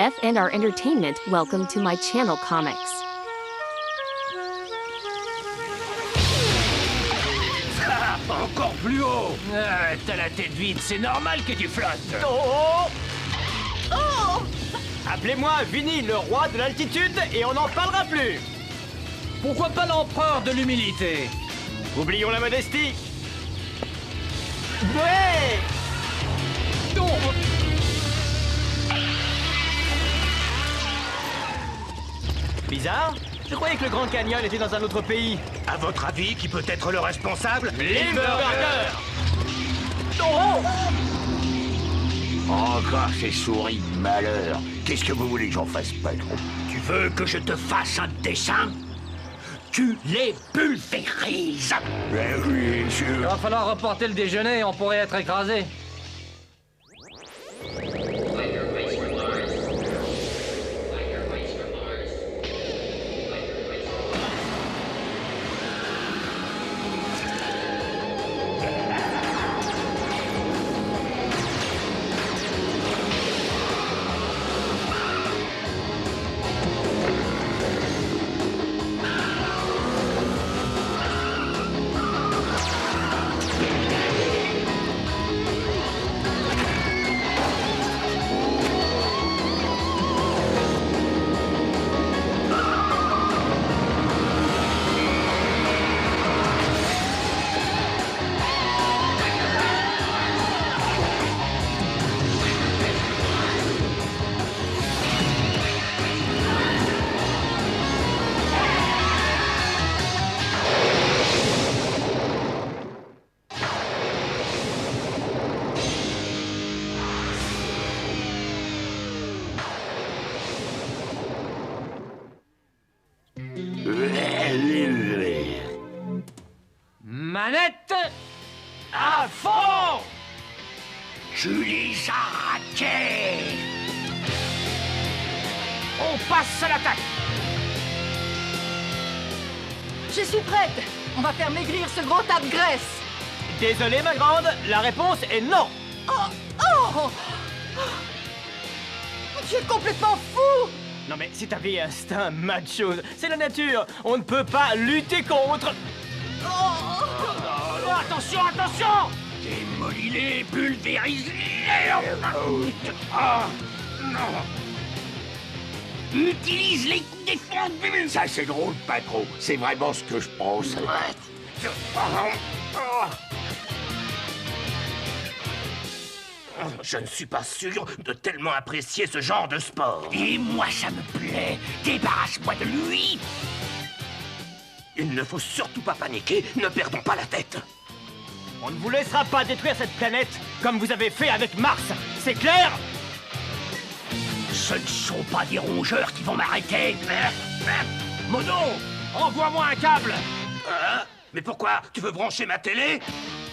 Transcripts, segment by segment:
death and our entertainment, welcome to my channel Comics. Ah, encore plus haut. T'as la tête vide, c'est normal que tu flottes. Oh! Oh! Appelez-moi Vinny, le roi de l'altitude, et on n'en parlera plus. Pourquoi pas l'empereur de l'humilité? Oublions la modestie. Ouais! Non! Bizarre. Je croyais que le Grand Canyon était dans un autre pays. À votre avis, qui peut être le responsable? Limburger! Oh! Encore ces souris de malheur. Qu'est-ce que vous voulez que j'en fasse, patron? Tu veux que je te fasse un dessin? Tu les pulvérises! Ben oui, Il sûr. va falloir reporter le déjeuner, on pourrait être écrasé. Manette à fond! Tu les as ratés! On passe à l'attaque! Je suis prête. On va faire maigrir ce gros tas de graisse. Désolé, ma grande, la réponse est non. Oh! Tu es complètement fou! Non mais si t'avais un instinct macho, c'est la nature. On ne peut pas lutter contre. Oh! Attention, attention! Démolis-les, pulvérise-les! Ah, non! Utilise les défendus! Ça, c'est drôle, patron. C'est vraiment ce que je pense. Je ne suis pas sûr de tellement apprécier ce genre de sport. Et moi, ça me plaît. Débarrasse-moi de lui. Il ne faut surtout pas paniquer. Ne perdons pas la tête. On ne vous laissera pas détruire cette planète comme vous avez fait avec Mars. C'est clair? Ce ne sont pas des rongeurs qui vont m'arrêter. Mono, envoie-moi un câble. Hein? Mais pourquoi? Tu veux brancher ma télé?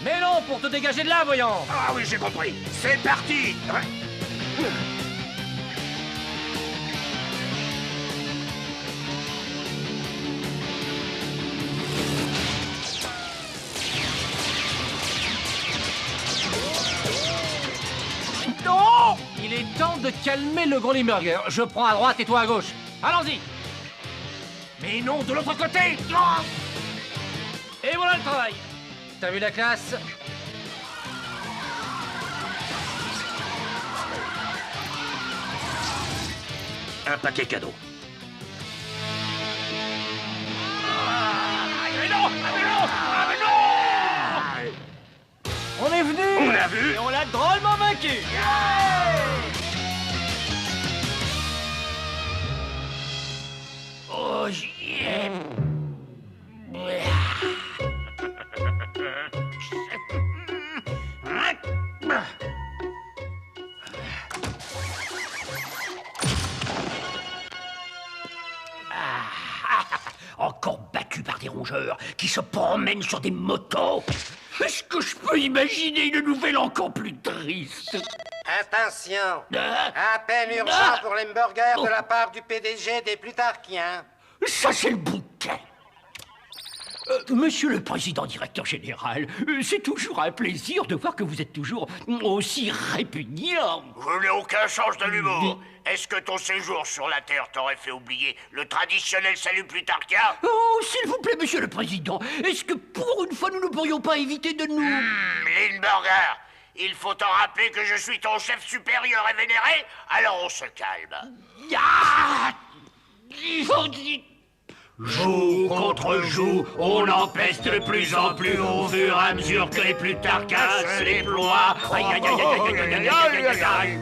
Mais non, pour te dégager de là, voyons! Ah oui, j'ai compris. C'est parti. Non! Il est temps de calmer le gros Limburger. Je prends à droite et toi à gauche. Allons-y! Mais non, de l'autre côté. Et voilà le travail! T'as vu la classe? Un paquet cadeau. On est venu. On l'a vu. Et on l'a drôlement vaincu. Oh, j'y ai. Encore battu par des rongeurs qui se promènent sur des motos. Est-ce que je peux imaginer une nouvelle encore plus triste? Attention! Ah, Appel urgent Ah. pour l'hamburger de la part du PDG des Plutarchiens. ça, c'est le bouquin. Monsieur le président directeur général, c'est toujours un plaisir de voir que vous êtes toujours aussi répugnant. Je n'ai aucun sens de l'humour. Est-ce que ton séjour sur la Terre t'aurait fait oublier le traditionnel salut plutarchien? Oh, s'il vous plaît, monsieur le président, est-ce que pour une fois nous ne pourrions pas éviter de nous... Lindbergh, il faut t'en rappeler que je suis ton chef supérieur et vénéré, alors on se calme. Ah! Jour contre jour, on empeste de plus en plus au fur et à mesure que les plutarchiens se déploient. Aïe, aïe, aïe, aïe, aïe, aïe, aïe, aïe, aïe.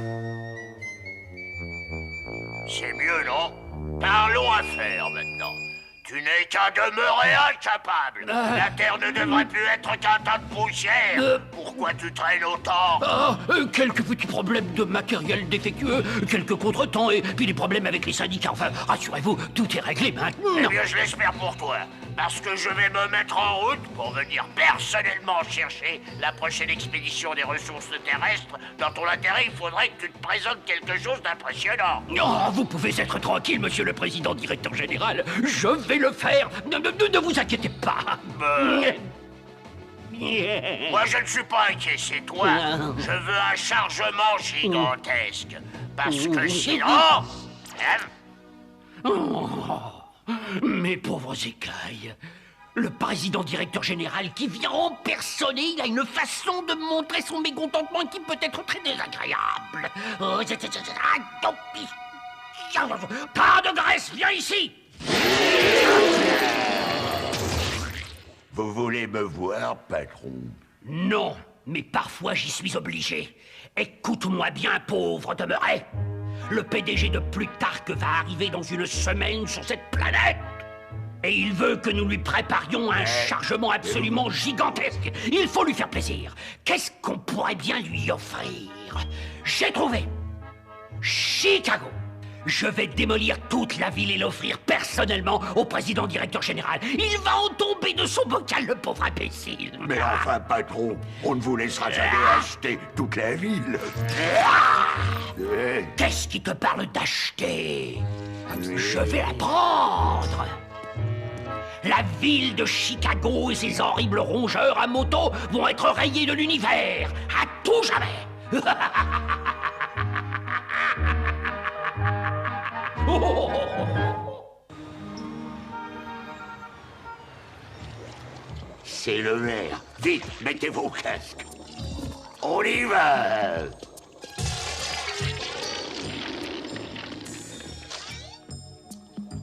C'est mieux, non? Parlons affaires maintenant. Tu n'es qu'un demeuré incapable. La Terre ne devrait plus être qu'un tas de poussière. Pourquoi tu traînes autant? Quelques petits problèmes de matériel défectueux, quelques contretemps et puis des problèmes avec les syndicats. Enfin, rassurez-vous, tout est réglé maintenant. Eh bien, je l'espère pour toi. Parce que je vais me mettre en route pour venir personnellement chercher la prochaine expédition des ressources terrestres. Dans ton intérêt, il faudrait que tu te présentes quelque chose d'impressionnant. Oh, vous pouvez être tranquille, monsieur le président directeur général. Je vais le faire. Ne vous inquiétez pas. Moi, je ne suis pas inquiet, c'est toi. Je veux un chargement gigantesque. Parce que sinon... Mes pauvres écailles. Le président directeur général qui vient en personne, il a une façon de montrer son mécontentement qui peut être très désagréable. Pas de graisse, viens ici. Vous voulez me voir, patron? Non, mais parfois j'y suis obligé. Écoute-moi bien, pauvre demeuré. Le PDG de Plutarque va arriver dans une semaine sur cette planète. Et il veut que nous lui préparions un chargement absolument gigantesque. Il faut lui faire plaisir. Qu'est-ce qu'on pourrait bien lui offrir? J'ai trouvé. Chicago. Je vais démolir toute la ville et l'offrir personnellement au président directeur général. Il va en tomber de son bocal, le pauvre imbécile. Mais enfin, patron, on ne vous laissera jamais acheter toute la ville. Qu'est-ce qui te parle d'acheter? Je vais la prendre. La ville de Chicago et ses horribles rongeurs à moto vont être rayés de l'univers, à tout jamais. C'est le maire. Vite, mettez vos casques. On y va.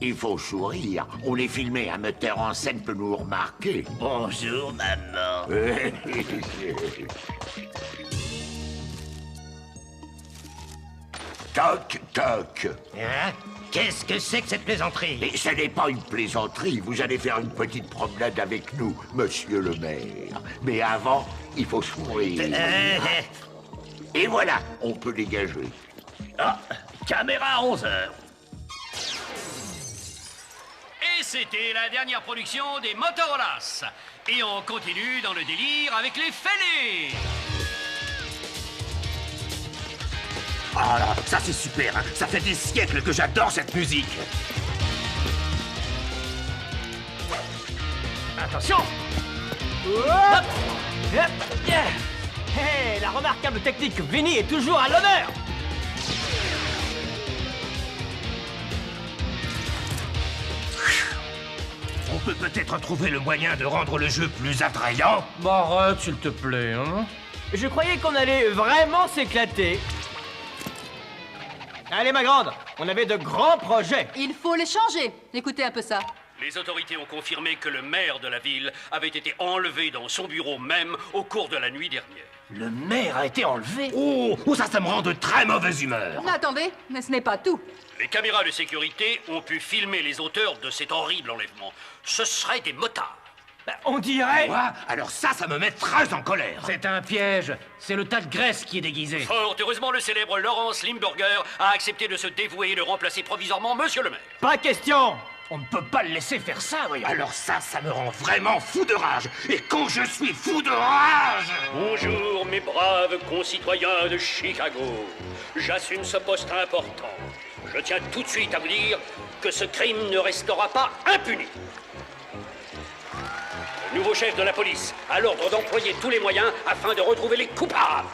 Il faut sourire. On est filmé, un metteur en scène peut nous remarquer. Bonjour, maman. Toc, toc. Hein? Qu'est-ce que c'est que cette plaisanterie? Et ce n'est pas une plaisanterie. Vous allez faire une petite promenade avec nous, monsieur le maire. Mais avant, il faut sourire. Et voilà, on peut dégager. Ah, caméra à 11h. Et c'était la dernière production des Motorolas. Et on continue dans le délire avec les fêlés. Ah là, ça c'est super, hein. Ça fait des siècles que j'adore cette musique. Attention! Hop! Hey, la remarquable technique Vinny est toujours à l'honneur! On peut peut-être trouver le moyen de rendre le jeu plus attrayant. Bah arrête, s'il te plaît, hein. Je croyais qu'on allait vraiment s'éclater. Allez, ma grande, on avait de grands projets. Il faut les changer. Écoutez un peu ça. Les autorités ont confirmé que le maire de la ville avait été enlevé dans son bureau même au cours de la nuit dernière. Le maire a été enlevé? Oh, ça me rend de très mauvaise humeur. Attendez, mais ce n'est pas tout. Les caméras de sécurité ont pu filmer les auteurs de cet horrible enlèvement. Ce seraient des motards. On dirait... Quoi? Alors ça me met très en colère. C'est un piège. C'est le tas de graisse qui est déguisé. Fort heureusement, le célèbre Laurence Limburger a accepté de se dévouer et de remplacer provisoirement Monsieur le maire. Pas question. On ne peut pas le laisser faire ça, voyons. Alors ça me rend vraiment fou de rage. Et quand je suis fou de rage... Bonjour, mes braves concitoyens de Chicago. J'assume ce poste important. Je tiens tout de suite à vous dire que ce crime ne restera pas impuni. nouveau chef de la police, a l'ordre d'employer tous les moyens afin de retrouver les coupables.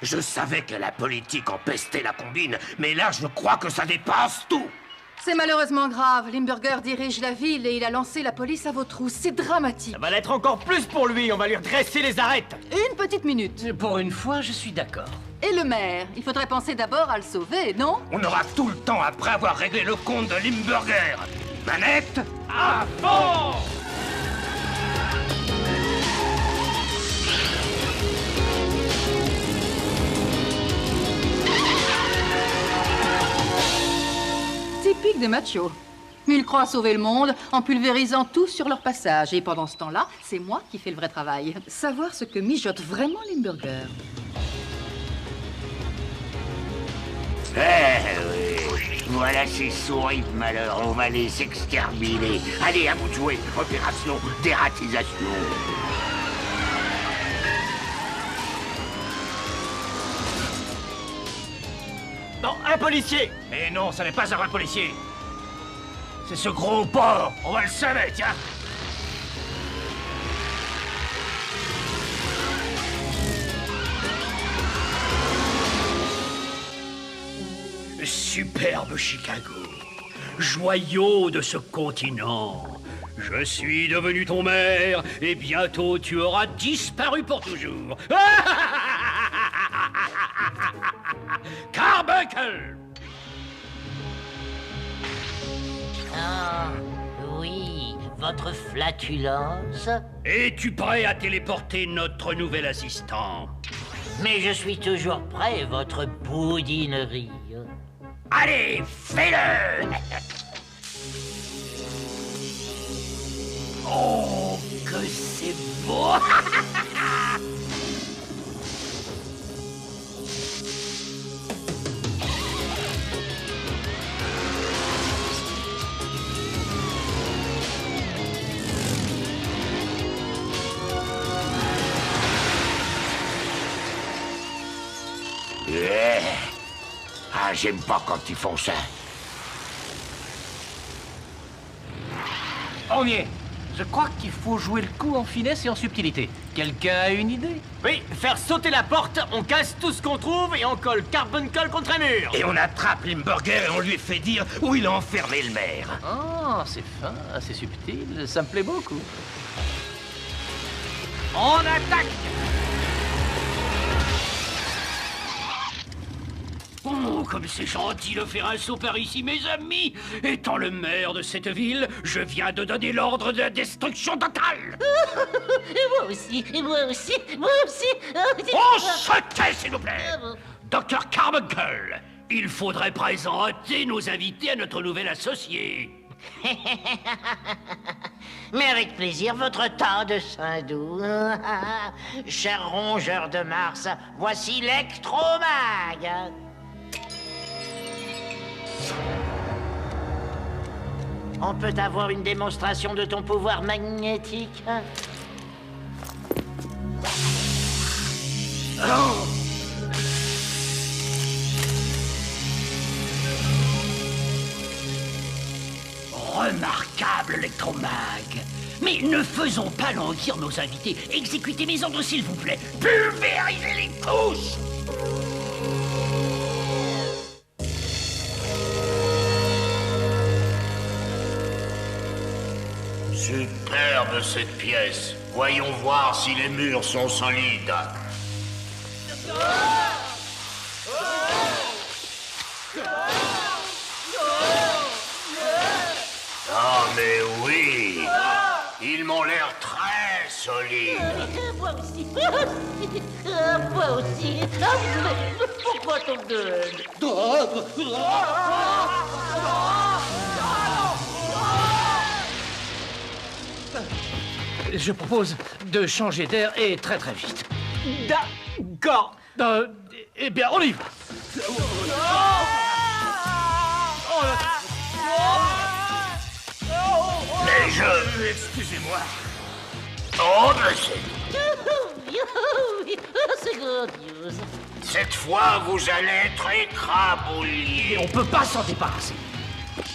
Je savais que la politique empestait la combine, mais là, je crois que ça dépasse tout. C'est malheureusement grave. Limburger dirige la ville et il a lancé la police à vos trousses. C'est dramatique. Ça va l'être encore plus pour lui, on va lui redresser les arêtes. Une petite minute. Pour une fois, je suis d'accord. Et le maire? Il faudrait penser d'abord à le sauver, non? On aura tout le temps après avoir réglé le compte de Limburger. Manette À fond! Typique des machos. Ils croient sauver le monde en pulvérisant tout sur leur passage. Et pendant ce temps-là, c'est moi qui fais le vrai travail. Savoir ce que mijote vraiment Limburger. Oui. Voilà ces souris de malheur, on va les exterminer. Allez, à vous de jouer. Opération dératisation. Non, un policier! Mais non, ça n'est pas un policier. C'est ce gros porc. On va le savoir, tiens. Superbe Chicago, joyau de ce continent. Je suis devenu ton maire et bientôt tu auras disparu pour toujours. Carbuncle! Ah, oui, votre flatulence. Es-tu prêt à téléporter notre nouvel assistant? Mais je suis toujours prêt, votre boudinerie. Allez, fais-le! Oh, que c'est beau! Ah, j'aime pas quand ils font ça. On y est. Je crois qu'il faut jouer le coup en finesse et en subtilité. Quelqu'un a une idée? Oui, faire sauter la porte, on casse tout ce qu'on trouve et on colle Carbuncle contre un mur. Et on attrape Limburger et on lui fait dire où il a enfermé le maire. Ah, c'est fin, c'est subtil, ça me plaît beaucoup. On attaque! Oh, comme c'est gentil de faire un saut par ici, mes amis! Étant le maire de cette ville, je viens de donner l'ordre de la destruction totale! Et moi aussi, et moi aussi, moi aussi. On se tait, s'il vous plaît! Docteur Carbuncle, il faudrait présenter nos invités à notre nouvel associé. Mais avec plaisir, votre tas de Saint-Doux. Cher rongeur de Mars, voici l'Ectromag. On peut avoir une démonstration de ton pouvoir magnétique? Remarquable, l'électromag. Mais ne faisons pas languir nos invités. Exécutez mes ordres, s'il vous plaît. Pulvérisez les couches! Superbe cette pièce. Voyons voir si les murs sont solides. Ah mais oui, ils m'ont l'air très solides. Moi aussi, moi aussi. Pourquoi ton gueule? Je propose de changer d'air et très très vite. D'accord. Eh bien, on y va. Mais je... Excusez-moi. Oh, mais c'est... C'est grandiose. Cette fois, vous allez être écrabouillés. Et on peut pas s'en débarrasser.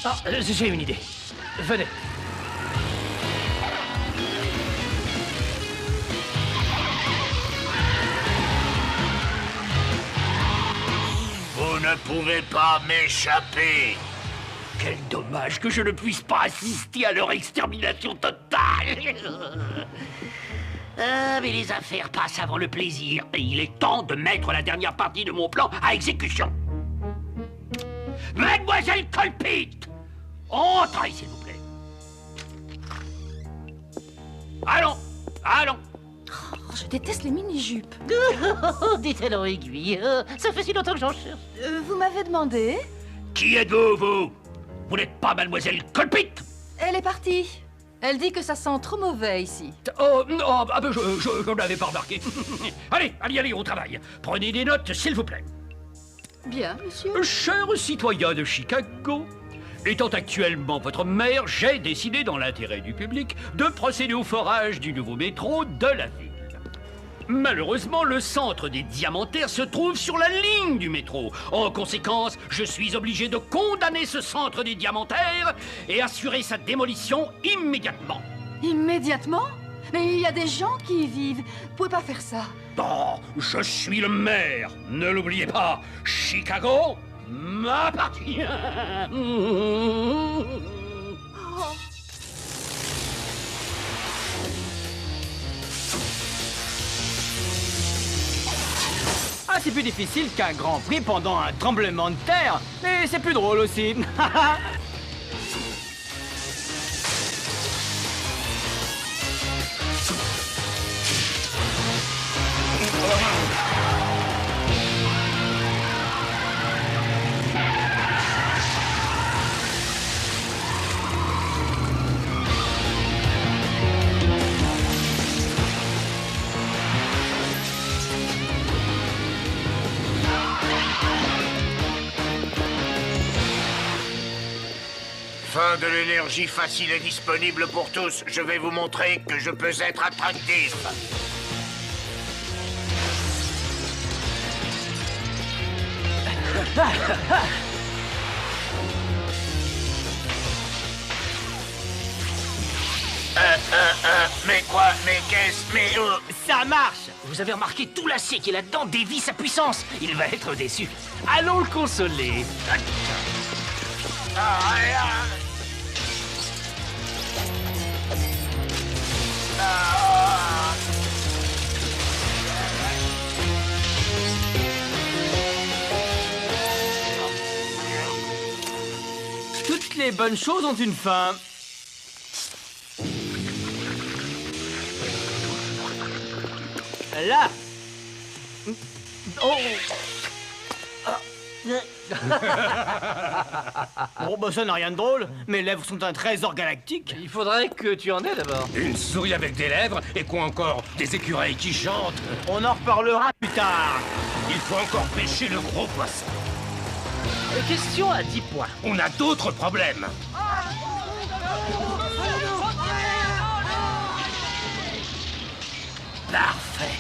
Ah, j'ai une idée. Venez. Vous ne pouvez pas m'échapper. Quel dommage que je ne puisse pas assister à leur extermination totale. Ah, mais les affaires passent avant le plaisir, et il est temps de mettre la dernière partie de mon plan à exécution. Mademoiselle Colpite, entrez, s'il vous plaît. Allons, allons. Oh, je déteste les mini-jupes. Dites-le en aiguille. Ça fait si longtemps que j'en cherche. Vous m'avez demandé? Qui êtes-vous, vous? Vous n'êtes pas Mademoiselle Colpite? Elle est partie. Elle dit que ça sent trop mauvais ici. Oh, non, ah ben je ne l'avais pas remarqué. Allez, au travail. Prenez des notes, s'il vous plaît. Bien, monsieur. Cher citoyen de Chicago, étant actuellement votre maire, j'ai décidé, dans l'intérêt du public, de procéder au forage du nouveau métro de la ville. Malheureusement, le centre des diamantaires se trouve sur la ligne du métro. En conséquence, je suis obligé de condamner ce centre des diamantaires et assurer sa démolition immédiatement. Immédiatement? Mais il y a des gens qui y vivent. Vous pouvez pas faire ça. Oh, je suis le maire. Ne l'oubliez pas, Chicago m'appartient. Ah, c'est plus difficile qu'un Grand Prix pendant un tremblement de terre. Mais c'est plus drôle aussi. Fin de l'énergie facile et disponible pour tous. Je vais vous montrer que je peux être attractif. Mais quoi? Mais qu'est-ce? Mais Ça marche. Vous avez remarqué tout l'acier qui est là-dedans dévie sa puissance. Il va être déçu. Allons le consoler. Toutes les bonnes choses ont une fin. Là. Oh. Bon, bah ça n'a rien de drôle. Mes lèvres sont un trésor galactique. Il faudrait que tu en aies d'abord. Une souris avec des lèvres et quoi encore? Des écureuils qui chantent. On en reparlera plus tard. Il faut encore pêcher le gros poisson. Question à 10 points. On a d'autres problèmes. Parfait.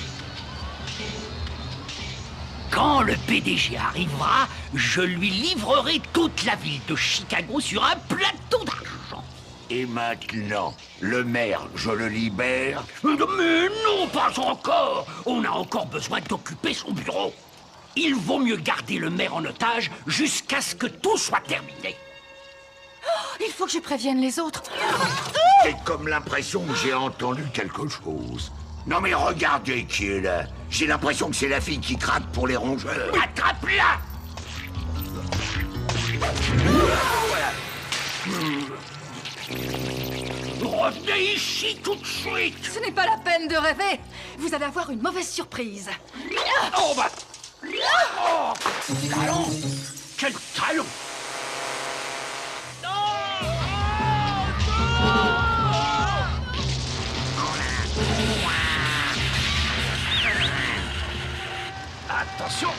Quand le PDG arrivera, je lui livrerai toute la ville de Chicago sur un plateau d'argent. Et maintenant, le maire, je le libère? Mais non, pas encore. On a encore besoin d'occuper son bureau. Il vaut mieux garder le maire en otage jusqu'à ce que tout soit terminé. Il faut que je prévienne les autres. J'ai comme l'impression que j'ai entendu quelque chose. Non mais regardez qui est là. J'ai l'impression que c'est la fille qui craque pour les rongeurs. Attrape-la! Revenez ici tout de suite! Ce n'est pas la peine de rêver. Vous allez avoir une mauvaise surprise. Oh bah! Oh! Talon! Quel talon! Attention!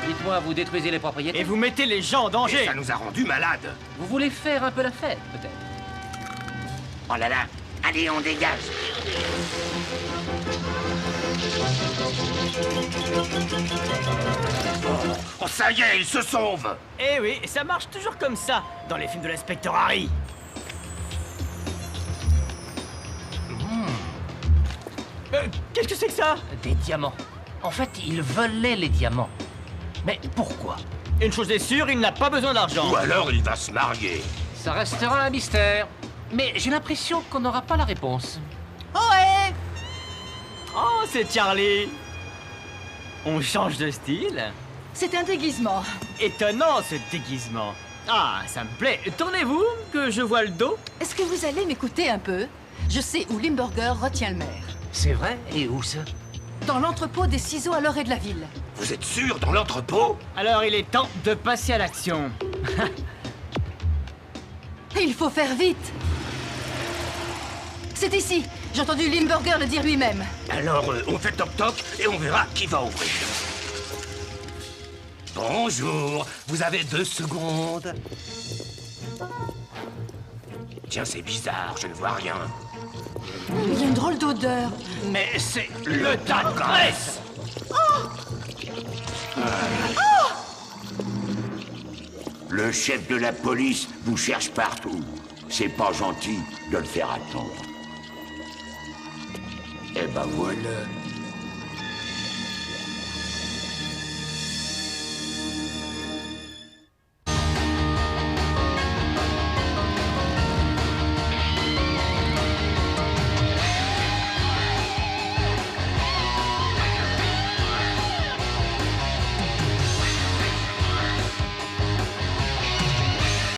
Dites-moi, vous détruisez les propriétés? Et vous mettez les gens en Et danger. ça nous a rendus malades. Vous voulez faire un peu la fête, peut-être? Oh là là, allez on dégage. Oh, ça y est, il se sauve. Eh oui, ça marche toujours comme ça dans les films de l'inspecteur Harry. Qu'est-ce que c'est que ça? Des diamants. En fait, il volait les diamants. Mais pourquoi? Une chose est sûre, il n'a pas besoin d'argent. Ou alors il va se marier. Ça restera un mystère. Mais j'ai l'impression qu'on n'aura pas la réponse. Ouais! Oh, c'est Charlie. On change de style? C'est un déguisement. Étonnant, ce déguisement. Ah, ça me plaît. Tournez-vous, que je vois le dos. Est-ce que vous allez m'écouter un peu? Je sais où Limburger retient le maire. C'est vrai? Et où ça? Dans l'entrepôt des ciseaux à l'orée de la ville. Vous êtes sûr, dans l'entrepôt? Alors, il est temps de passer à l'action. Il faut faire vite. C'est ici. J'ai entendu Limburger le dire lui-même. Alors, on fait toc-toc et on verra qui va ouvrir. Bonjour, vous avez 2 secondes. Tiens, c'est bizarre, je ne vois rien. Il y a une drôle d'odeur. Mais c'est Le tas de graisse! Le chef de la police vous cherche partout. C'est pas gentil de le faire attendre. Eh ben voilà.